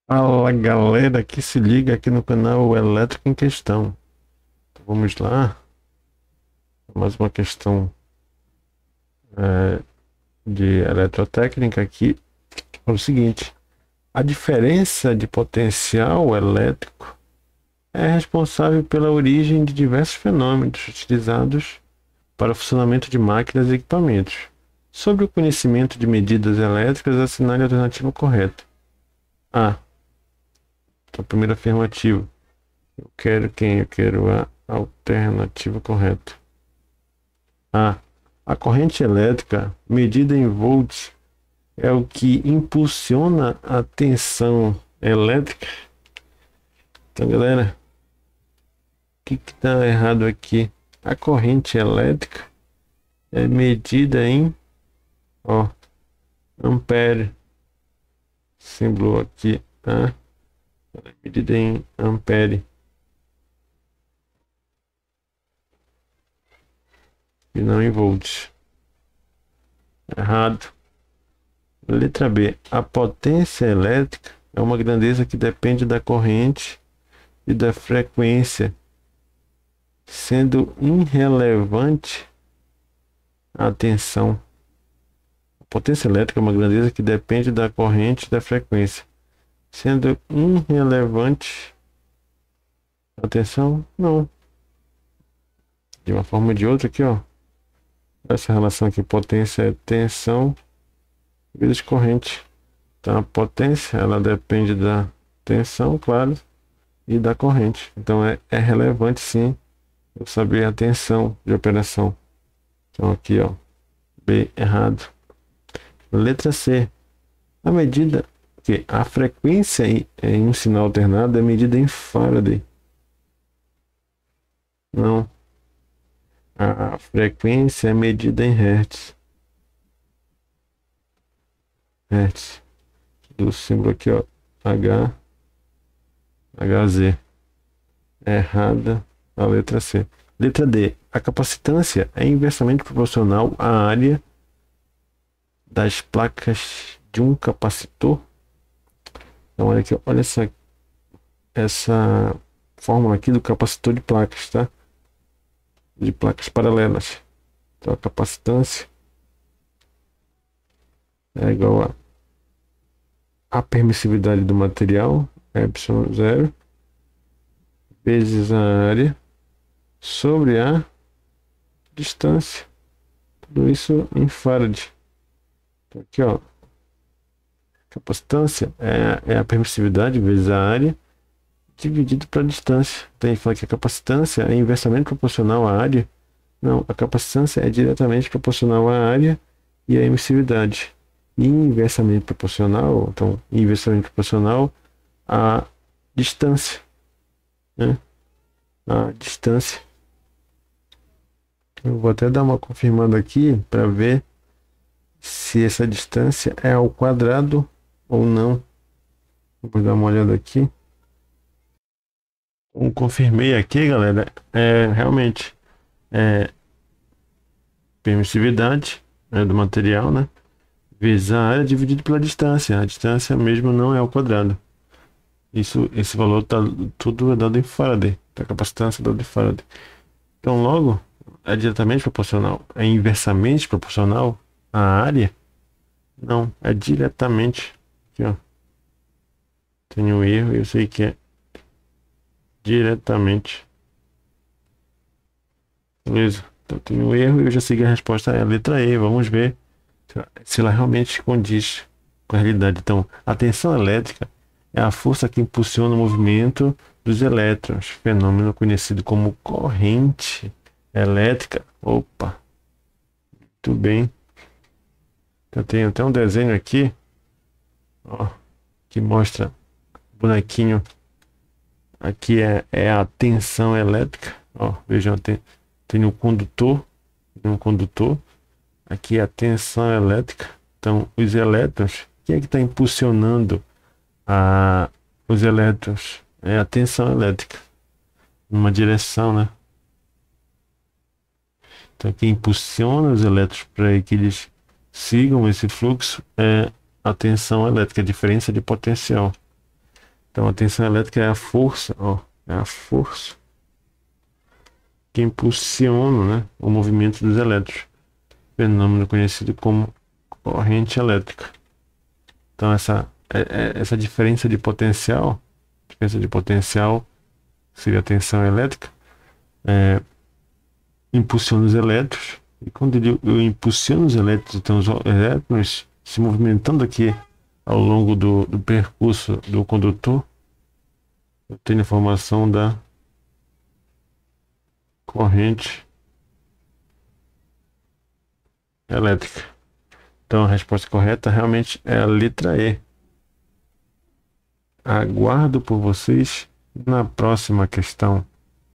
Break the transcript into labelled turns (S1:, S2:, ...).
S1: Fala galera que se liga aqui no canal Elétrico em Questão. Então, vamos lá, mais uma questão é, de eletrotécnica aqui. É o seguinte: a diferença de potencial elétrico é responsável pela origem de diversos fenômenos utilizados para o funcionamento de máquinas e equipamentos. Sobre o conhecimento de medidas elétricas, assinale a alternativa correta. A. A primeira afirmativa. Eu quero quem? Eu quero a alternativa correta. A. A corrente elétrica, medida em volts, é o que impulsiona a tensão elétrica. Então, galera, o que está errado aqui? A corrente elétrica é medida em, ó, ampere. Símbolo aqui, tá? Ela é medida em ampere e não em volts. Errado. Letra B. A potência elétrica é uma grandeza que depende da corrente e da frequência, sendo irrelevante a tensão. A potência elétrica é uma grandeza que depende da corrente e da frequência, sendo irrelevante a tensão? Não. De uma forma ou de outra aqui, ó. Essa relação aqui, potência é tensão vezes corrente. Então a potência, ela depende da tensão, claro, e da corrente. Então é relevante sim eu saber a tensão de operação. Então aqui, ó, B errado. Letra C. A medida que a frequência em um sinal alternado é medida em Faraday. Não. A frequência é medida em Hertz. Hertz. Do símbolo aqui, ó, HZ. Errada a letra C. Letra D. A capacitância é inversamente proporcional à área das placas de um capacitor. Então, olha aqui, olha essa fórmula aqui do capacitor de placas, tá? De placas paralelas. Então, a capacitância é igual a permissividade do material, ε0, vezes a área sobre a distância. Tudo isso em farad. Então, aqui, ó, capacitância é a permissividade vezes a área dividido para a distância. Então, ele fala que a capacitância é inversamente proporcional à área. Não, a capacitância é diretamente proporcional à área e à emissividade. E inversamente proporcional, então, inversamente proporcional à distância, né? A distância. Eu vou até dar uma confirmada aqui para ver se essa distância é ao quadrado ou não. Vou dar uma olhada aqui. Eu confirmei aqui, galera. Realmente é permissividade, do material, né? Vezes a área dividido pela distância. A distância mesmo não é ao quadrado. Esse valor tá tudo é dado em Faraday. A capacitância é dada em Faraday. Então, logo, é diretamente proporcional. É inversamente proporcional à área? Não, é diretamente. Aqui, ó. Tem um erro, eu sei que é diretamente. Beleza? Então tem um erro e eu já segui a resposta, é a letra E. Vamos ver se ela realmente condiz com a realidade. Então, a tensão elétrica é a força que impulsiona o movimento dos elétrons, fenômeno conhecido como corrente elétrica. Opa, muito bem. Eu tenho até um desenho aqui, ó, que mostra o bonequinho. Aqui é a tensão elétrica. Ó, vejam, tem um condutor. Aqui é a tensão elétrica. Então, os elétrons, quem é que está impulsionando os elétrons? É a tensão elétrica, numa direção, né? Então, quem impulsiona os elétrons para que eles sigam esse fluxo é a tensão elétrica, a diferença de potencial. Então a tensão elétrica é a força, ó, é a força que impulsiona, né, o movimento dos elétrons, fenômeno conhecido como corrente elétrica. Então essa diferença de potencial seria a tensão elétrica, impulsiona os elétrons, e quando eu impulsiono os elétrons, então os elétrons se movimentando aqui ao longo do percurso do condutor, eu tenho a formação da corrente elétrica. Então a resposta correta realmente é a letra E. Aguardo por vocês na próxima questão.